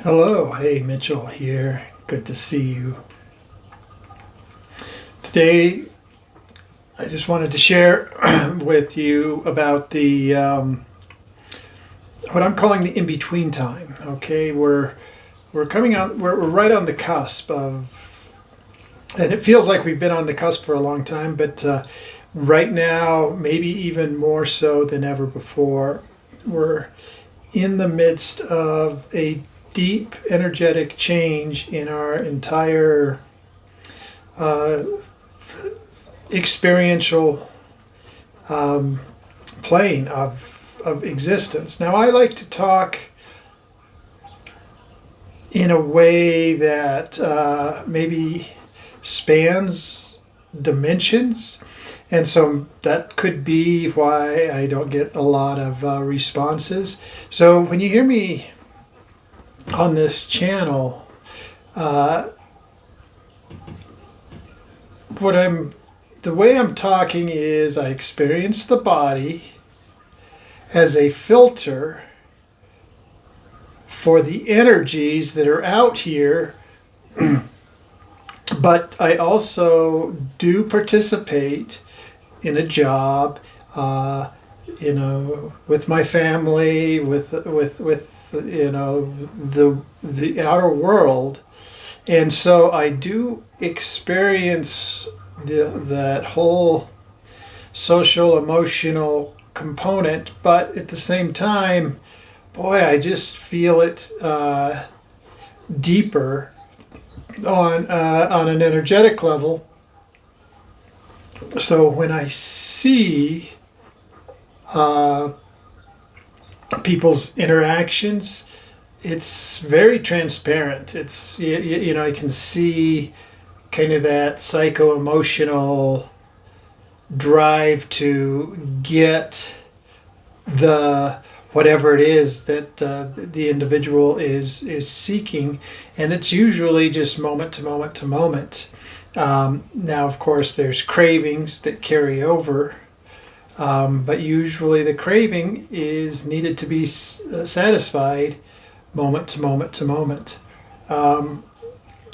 Hello, hey Mitchell here. Good to see you. Today, I just wanted to share with you about the what I'm calling the in-between time. Okay, we're coming on. We're right on the cusp of, and it feels like we've been on the cusp for a long time, but right now, maybe even more so than ever before, we're in the midst of a deep energetic change in our entire uh, experiential um, plane of existence. Now, I like to talk in a way that maybe spans dimensions. And so that could be why I don't get a lot of responses. So when you hear me on this channel, uh, the way I'm talking is I experience the body as a filter for the energies that are out here, but I also do participate in a job, with my family, with the outer world, and so I do experience that whole social emotional component, but at the same time, boy, I just feel it deeper on an energetic level. So when I see uh, people's interactions, it's very transparent. It's I can see kind of that psycho emotional drive to get the whatever it is that the individual is seeking, and it's usually just moment to moment to moment. Now, of course, there's cravings that carry over, but usually the craving is needed to be satisfied moment to moment to moment.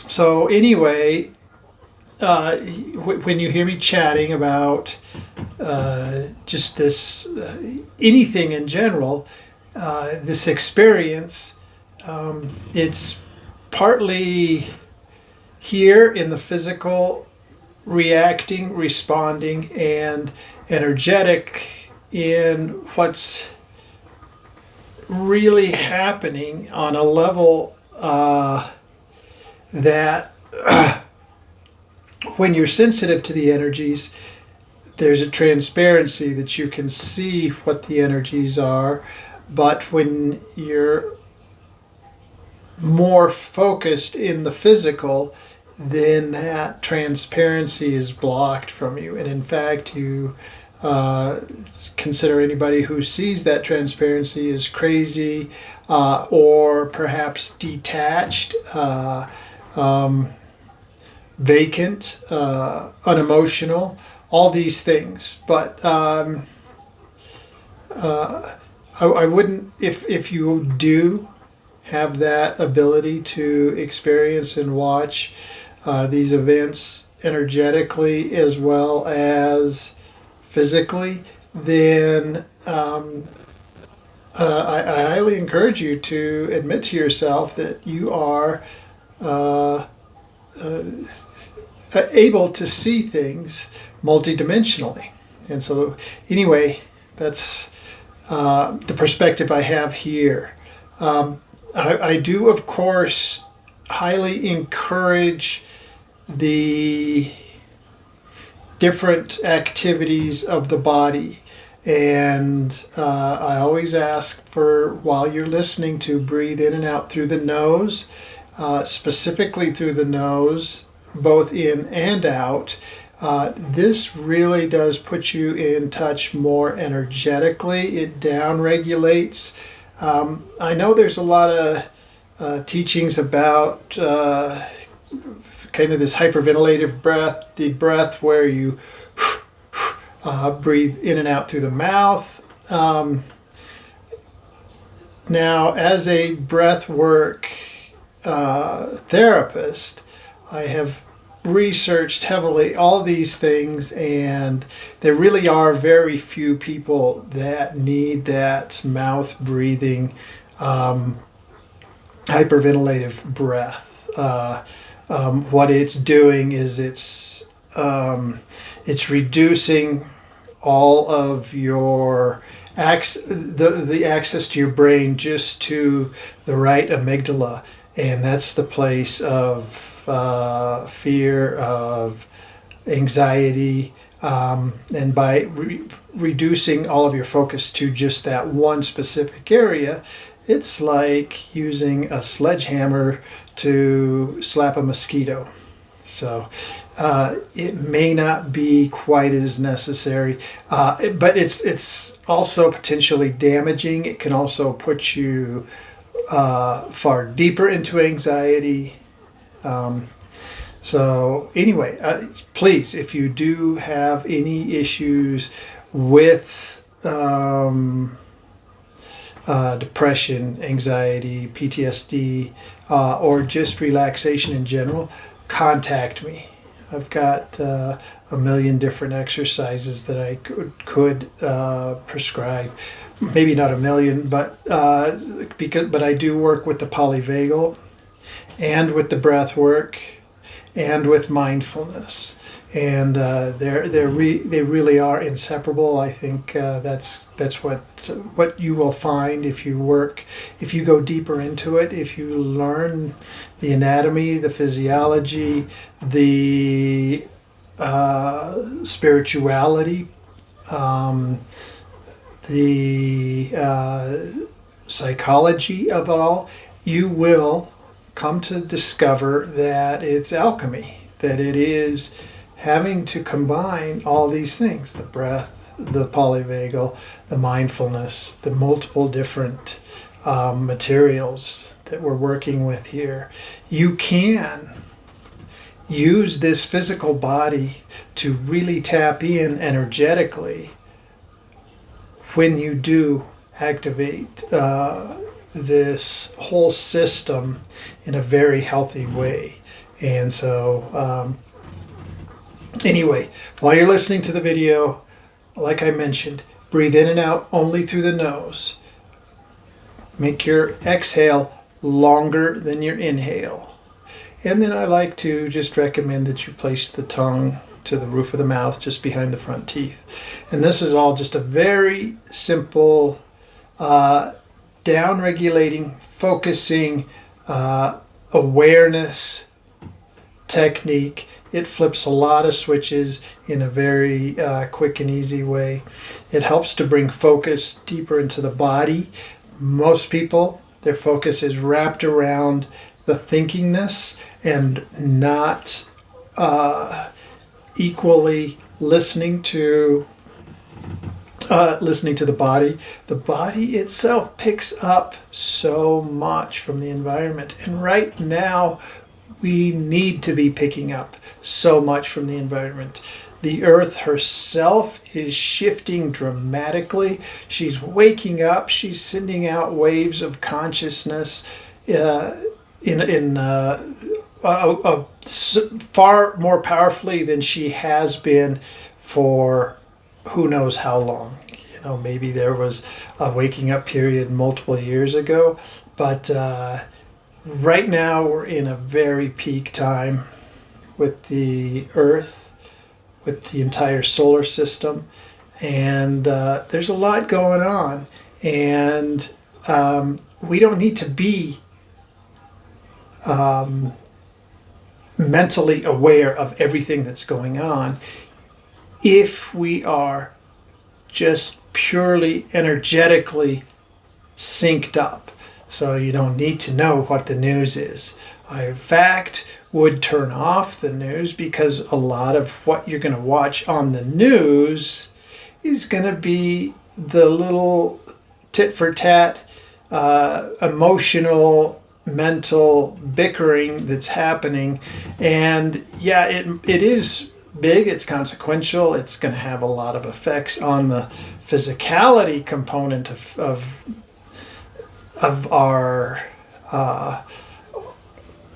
So anyway, when you hear me chatting about just this, anything in general, this experience, it's partly here in the physical, reacting, responding, and energetic in what's really happening on a level that when you're sensitive to the energies, there's a transparency that you can see what the energies are. But when you're more focused in the physical, then that transparency is blocked from you. And in fact, you consider anybody who sees that transparency as crazy, or perhaps detached, vacant, unemotional, all these things. But I wouldn't, if you do have that ability to experience and watch these events energetically as well as physically, then I highly encourage you to admit to yourself that you are able to see things multidimensionally. And so, anyway, that's the perspective I have here. I do, of course, highly encourage the different activities of the body. And I always ask for, while you're listening, to breathe in and out through the nose, specifically through the nose, both in and out. This really does put you in touch more energetically. It down regulates. I know there's a lot of teachings about kind of this hyperventilative breath, the breath where you breathe in and out through the mouth. Now, as a breath work therapist, I have researched heavily all these things, and there really are very few people that need that mouth breathing, hyperventilative breath. What it's doing is it's reducing all of your the access to your brain just to the right amygdala, and that's the place of fear, of anxiety, and by reducing all of your focus to just that one specific area, it's like using a sledgehammer to slap a mosquito. So it may not be quite as necessary, but it's also potentially damaging. It can also put you far deeper into anxiety. So anyway, please, if you do have any issues with depression, anxiety, PTSD, or just relaxation in general, contact me. I've got a million different exercises that I could prescribe. Maybe not a million, but I do work with the polyvagal, and with the breath work, and with mindfulness, and they really are inseparable. I think that's what you will find if you go deeper into it, if you learn the anatomy, the physiology, the spirituality, the psychology of it all. You will come to discover that it's alchemy, that it is having to combine all these things: the breath, the polyvagal, the mindfulness, the multiple different materials that we're working with here. You can use this physical body to really tap in energetically when you do activate this whole system in a very healthy way. And so anyway, while you're listening to the video, like I mentioned, breathe in and out only through the nose. Make your exhale longer than your inhale. And then I like to just recommend that you place the tongue to the roof of the mouth, just behind the front teeth. And this is all just a very simple down-regulating, focusing, awareness technique. It flips a lot of switches in a very quick and easy way. It helps to bring focus deeper into the body. Most people, their focus is wrapped around the thinkingness and not equally listening to the body. The body itself picks up so much from the environment, and right now we need to be picking up so much from the environment. The earth herself is shifting dramatically. She's waking up. She's sending out waves of consciousness far more powerfully than she has been for who knows how long. Maybe there was a waking up period multiple years ago, but right now we're in a very peak time with the Earth, with the entire solar system, and there's a lot going on, and we don't need to be mentally aware of everything that's going on if we are just purely energetically synced up. So you don't need to know what the news is. I, in fact, would turn off the news, because a lot of what you're going to watch on the news is going to be the little tit-for-tat emotional, mental bickering that's happening. And yeah, it is big, it's consequential, it's going to have a lot of effects on the physicality component of our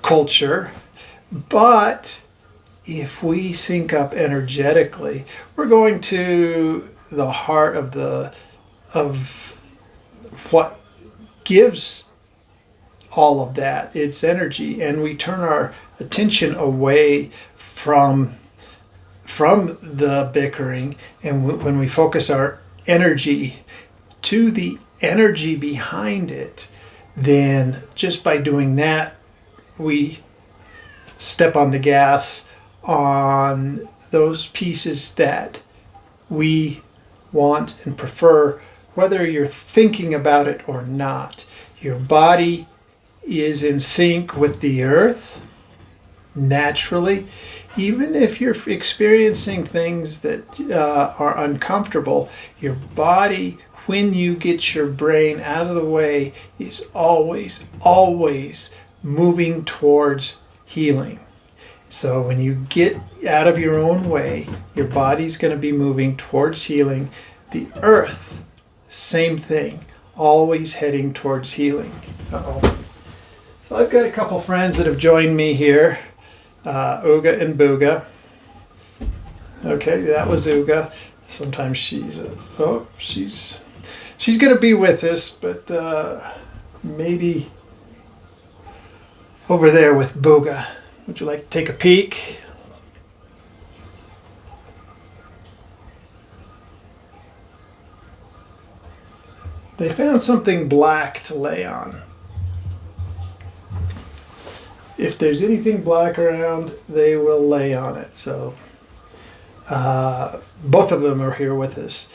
culture, but if we sync up energetically, we're going to the heart of what gives all of that, its energy, and we turn our attention away from the bickering, and when we focus our energy to the energy behind it, then just by doing that, we step on the gas on those pieces that we want and prefer, whether you're thinking about it or not. Your body is in sync with the earth naturally. Even if you're experiencing things that are uncomfortable, your body, when you get your brain out of the way, is always moving towards healing. So when you get out of your own way, your body's going to be moving towards healing. The earth, same thing, always heading towards healing. Uh-oh. So I've got a couple friends that have joined me here. Uga and Booga. Okay, that was Uga. Sometimes she's going to be with us, but maybe over there with Booga. Would you like to take a peek? They found something black to lay on. If there's anything black around, they will lay on it. So both of them are here with us.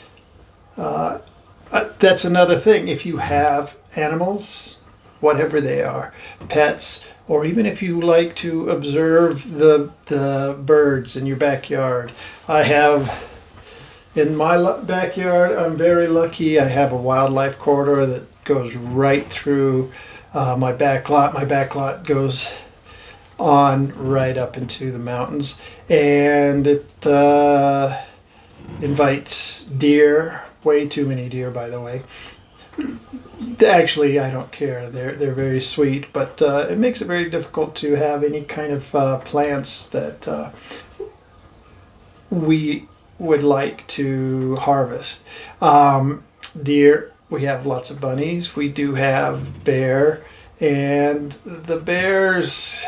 That's another thing. If you have animals, whatever they are, pets, or even if you like to observe the birds in your backyard. I have, in my backyard, I'm very lucky. I have a wildlife corridor that goes right through my back lot. My back lot goes on right up into the mountains, and it invites deer. Way too many deer, by the way. Actually, I don't care. They're very sweet, but it makes it very difficult to have any kind of plants that we would like to harvest. Deer. We have lots of bunnies. We do have bear, and the bears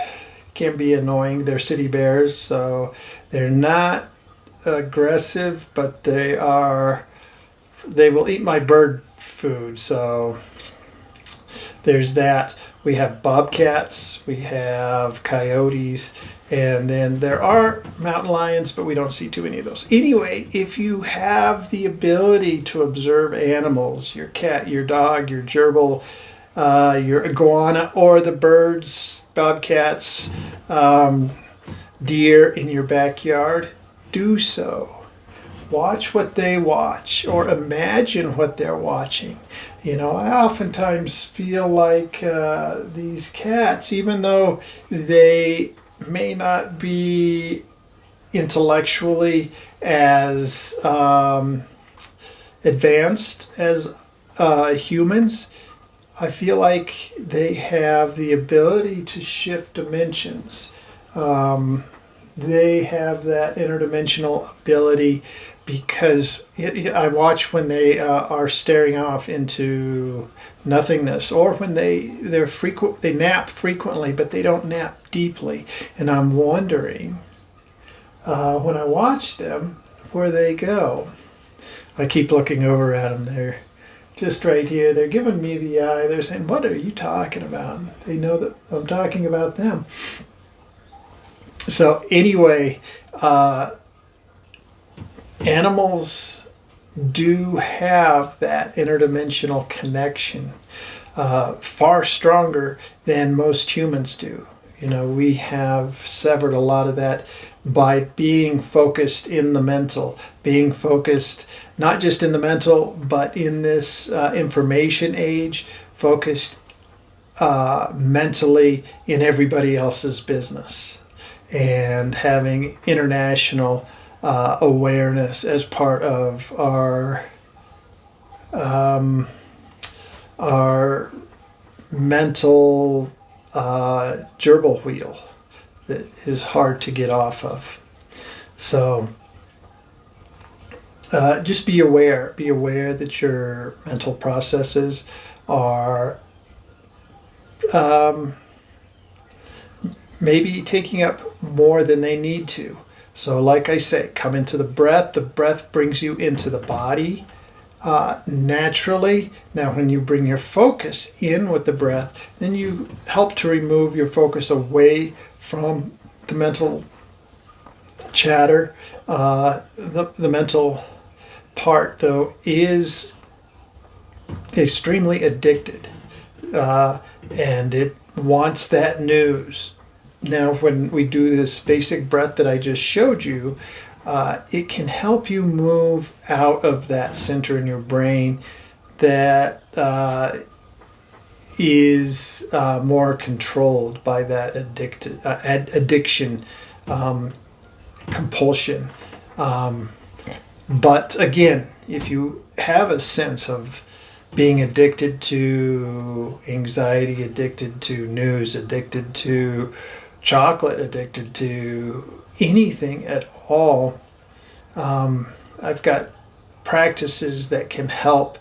can be annoying. They're city bears, so they're not aggressive, but they will eat my bird food. So there's that. We have bobcats, we have coyotes, and then there are mountain lions, but we don't see too many of those. Anyway, if you have the ability to observe animals, your cat, your dog, your gerbil, your iguana, or the birds, bobcats, deer in your backyard, do so. Watch what they watch, or imagine what they're watching. You know, I oftentimes feel like these cats, even though they may not be intellectually as advanced as humans, I feel like they have the ability to shift dimensions. They have that interdimensional ability because I watch when they are staring off into nothingness, or when they nap frequently, but they don't nap deeply. And I'm wondering when I watch them where they go. I keep looking over at them. They're just right here. They're giving me the eye. They're saying, "What are you talking about?" They know that I'm talking about them. So anyway, animals do have that interdimensional connection, far stronger than most humans do. You know, we have severed a lot of that by being focused in the mental, being focused not just in the mental, but in this information age, focused mentally in everybody else's business, and having international awareness as part of our mental gerbil wheel that is hard to get off of. So just be aware. Be aware that your mental processes are maybe taking up more than they need to. So like I say, come into the breath. The breath brings you into the body naturally. Now when you bring your focus in with the breath, then you help to remove your focus away from the mental chatter. The mental part, though, is extremely addicted, and it wants that news. Now, when we do this basic breath that I just showed you, it can help you move out of that center in your brain that is more controlled by that addiction, compulsion. But again, if you have a sense of being addicted to anxiety, addicted to news, addicted to chocolate, addicted to anything at all, I've got practices that can help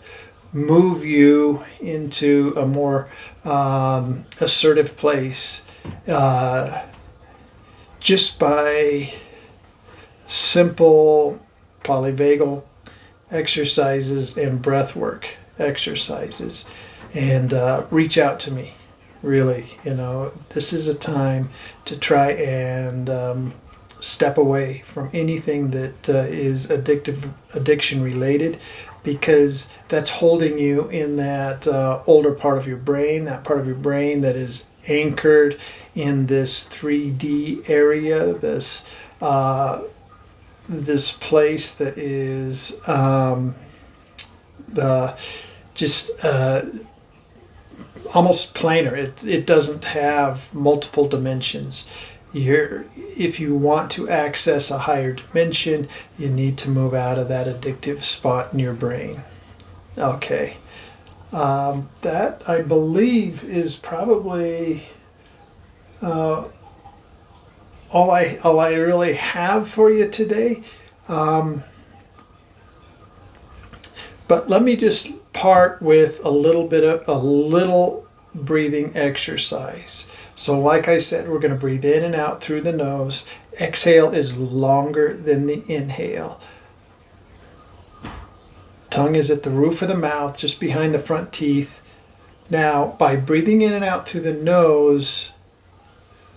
move you into a more assertive place just by simple polyvagal exercises and breath work exercises. And reach out to me. Really, this is a time to try and step away from anything that is addiction related, because that's holding you in that older part of your brain, that part of your brain that is anchored in this 3D area, this place that is just almost planar. It doesn't have multiple dimensions. If you want to access a higher dimension, you need to move out of that addictive spot in your brain. Okay. That, I believe, is probably all I really have for you today. But let me just part with a little breathing exercise. So like I said, we're going to breathe in and out through the nose. Exhale is longer than the inhale. Tongue is at the roof of the mouth, just behind the front teeth. Now, by breathing in and out through the nose,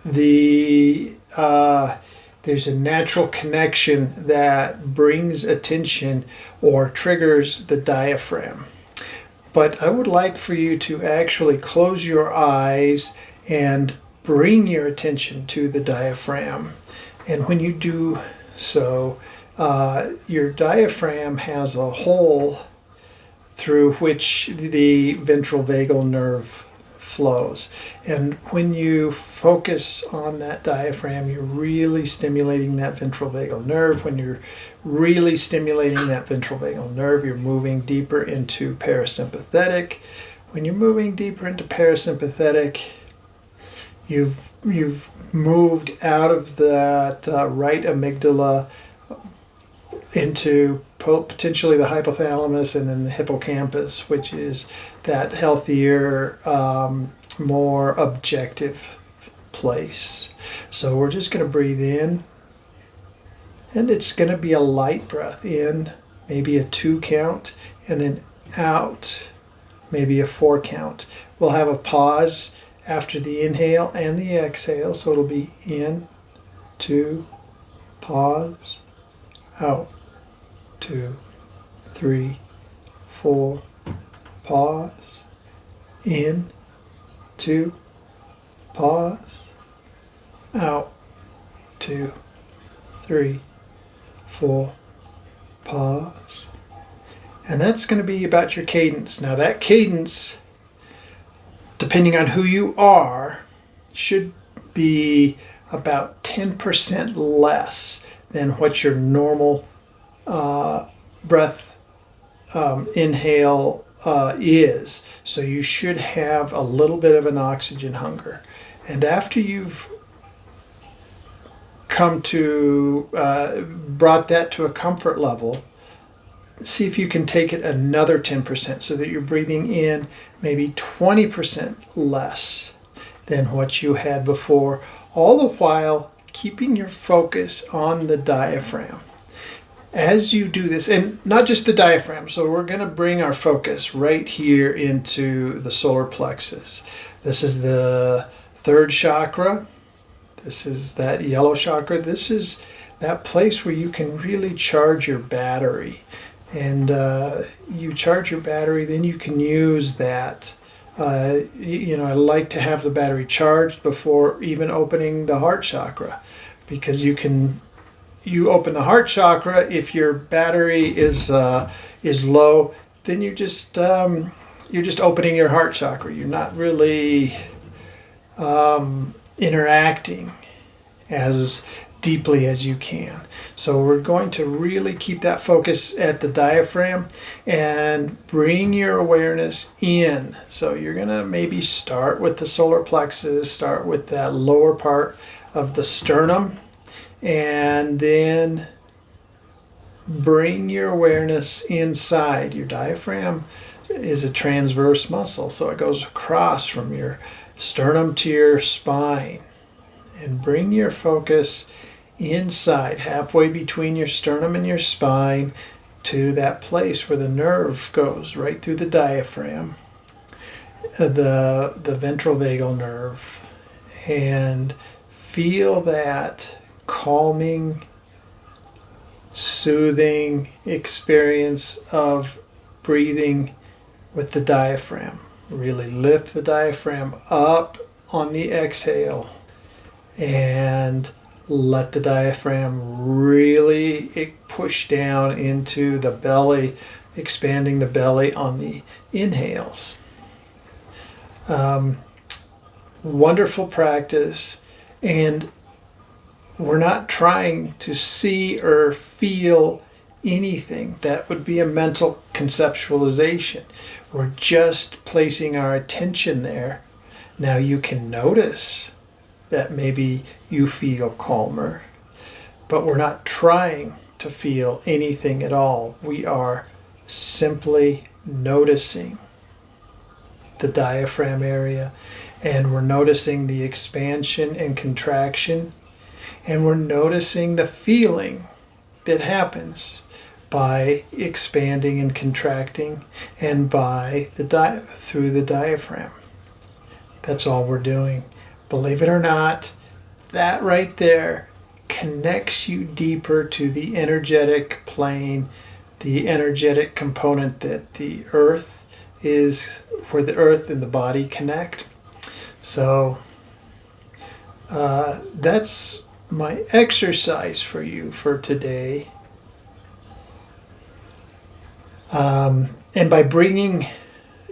there's a natural connection that brings attention or triggers the diaphragm. But I would like for you to actually close your eyes and bring your attention to the diaphragm. And when you do so, your diaphragm has a hole through which the ventral vagal nerve flows. And when you focus on that diaphragm, you're really stimulating that ventral vagal nerve. When you're really stimulating that ventral vagal nerve, you're moving deeper into parasympathetic. When you're moving deeper into parasympathetic, you've moved out of that right amygdala into potentially the hypothalamus and then the hippocampus, which is that healthier, more objective place. So we're just going to breathe in, and it's going to be a light breath in, maybe a 2 count, and then out, maybe a 4 count. We'll have a pause after the inhale and the exhale, so it'll be in, 2, pause, out, 2, 3, 4, pause, in, 2, pause, out, 2, 3, 4, pause. And that's going to be about your cadence. Now that cadence, depending on who you are, should be about 10% less than what your normal breath inhale is. So you should have a little bit of an oxygen hunger. And after you've come to, brought that to a comfort level, see if you can take it another 10% so that you're breathing in maybe 20% less than what you had before, all the while keeping your focus on the diaphragm. As you do this, and not just the diaphragm, so we're going to bring our focus right here into the solar plexus. This is the third chakra. This is that yellow chakra. This is that place where you can really charge your battery. And you charge your battery, then you can use that. I like to have the battery charged before even opening the heart chakra, because you open the heart chakra. If your battery is low, then you're just opening your heart chakra. You're not really interacting as deeply as you can. So we're going to really keep that focus at the diaphragm and bring your awareness in. So you're going to maybe start with the solar plexus, start with that lower part of the sternum, and then bring your awareness inside. Your diaphragm is a transverse muscle, so it goes across from your sternum to your spine. And bring your focus inside, halfway between your sternum and your spine, to that place where the nerve goes right through the diaphragm, the ventral vagal nerve, and feel that calming, soothing experience of breathing with the diaphragm. Really lift the diaphragm up on the exhale and let the diaphragm really push down into the belly, expanding the belly on the inhales. Wonderful practice, and we're not trying to see or feel anything. That would be a mental conceptualization. We're just placing our attention there. Now you can notice that maybe you feel calmer, but we're not trying to feel anything at all. We are simply noticing the diaphragm area, and we're noticing the expansion and contraction, and we're noticing the feeling that happens by expanding and contracting and by through the diaphragm. That's all we're doing. Believe it or not, that right there connects you deeper to the energetic plane, the energetic component that the earth is, where the earth and the body connect. So that's my exercise for you for today. And by bringing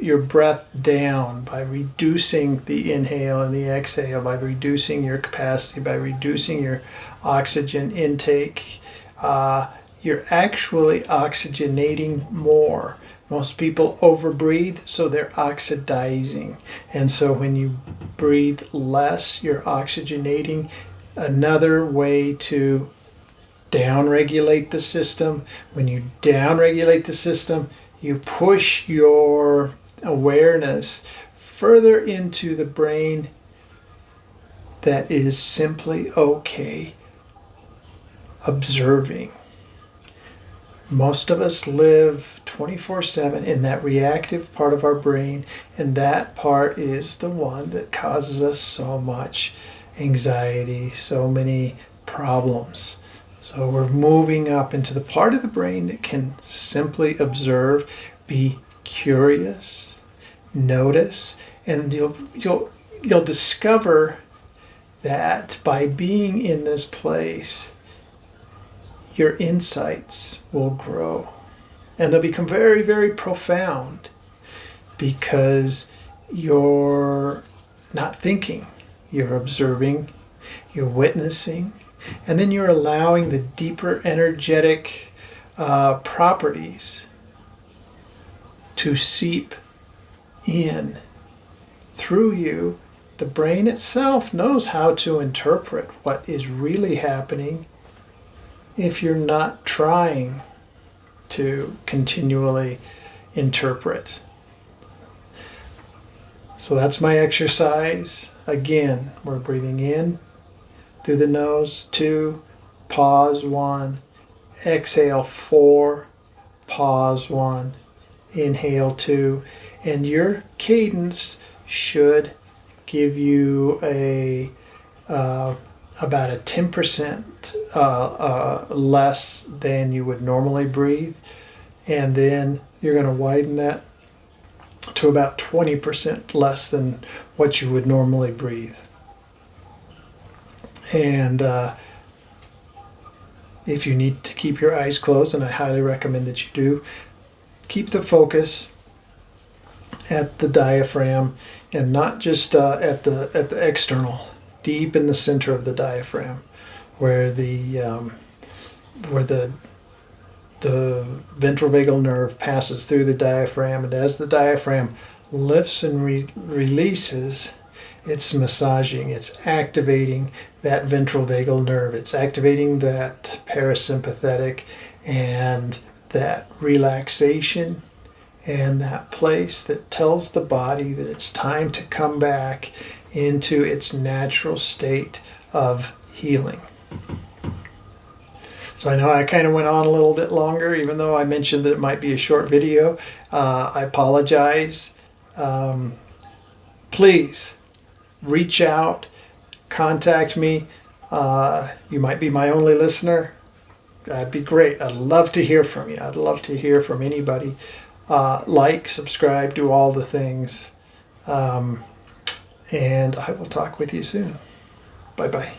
your breath down, by reducing the inhale and the exhale, by reducing your capacity, by reducing your oxygen intake, you're actually oxygenating more. Most people overbreathe, so they're oxidizing. And so when you breathe less, you're oxygenating. Another way to downregulate the system. When you downregulate the system, you push your awareness further into the brain that is simply okay observing. Most of us live 24/7 in that reactive part of our brain, and that part is the one that causes us so much anxiety, so many problems. So we're moving up into the part of the brain that can simply observe, be curious, notice, and you'll discover that by being in this place, your insights will grow. And they'll become very, very profound, because you're not thinking, you're observing, you're witnessing, and then you're allowing the deeper energetic properties to seep in through you. The brain itself knows how to interpret what is really happening if you're not trying to continually interpret. So that's my exercise. Again, we're breathing in through the nose, 2, pause 1, exhale 4, pause 1, inhale 2, and your cadence should give you about a 10% less than you would normally breathe, and then you're going to widen that to about 20% less than what you would normally breathe. And if you need to keep your eyes closed, and I highly recommend that you do, keep the focus at the diaphragm and not just at the external, deep in the center of the diaphragm, where the ventral vagal nerve passes through the diaphragm, and as the diaphragm lifts and releases, it's massaging, it's activating that ventral vagal nerve, it's activating that parasympathetic and that relaxation and that place that tells the body that it's time to come back into its natural state of healing. So I know I kind of went on a little bit longer, even though I mentioned that it might be a short video. I apologize. Please reach out, contact me. You might be my only listener. That'd be great. I'd love to hear from you. I'd love to hear from anybody. Like, subscribe, do all the things. And I will talk with you soon. Bye-bye.